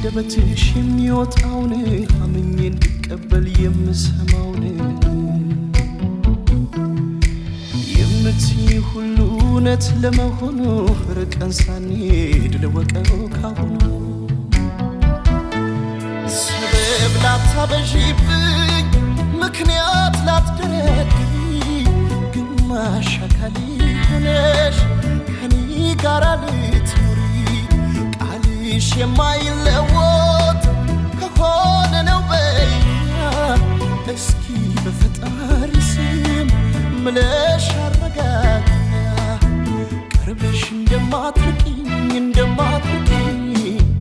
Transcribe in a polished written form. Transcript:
ካንደበትሽ የሚወጣውን አምኜ እንድቀበል የምሰማውን የምትይ ሁሉ እውነት ለመሆኑ ርቀን ሳንሄድ ልወቀው ካሁኑ ሰበብ ላታበዢብኝ ምክንያት ላትደረድሪ ግማሽ አካሌ ሆነሽ ከኔ ጋር ልትኖሪ ቃልሽ የማይለወጥ ከሆነ ነው በይኛ እስኪ በፈጣሪ ስም ምለ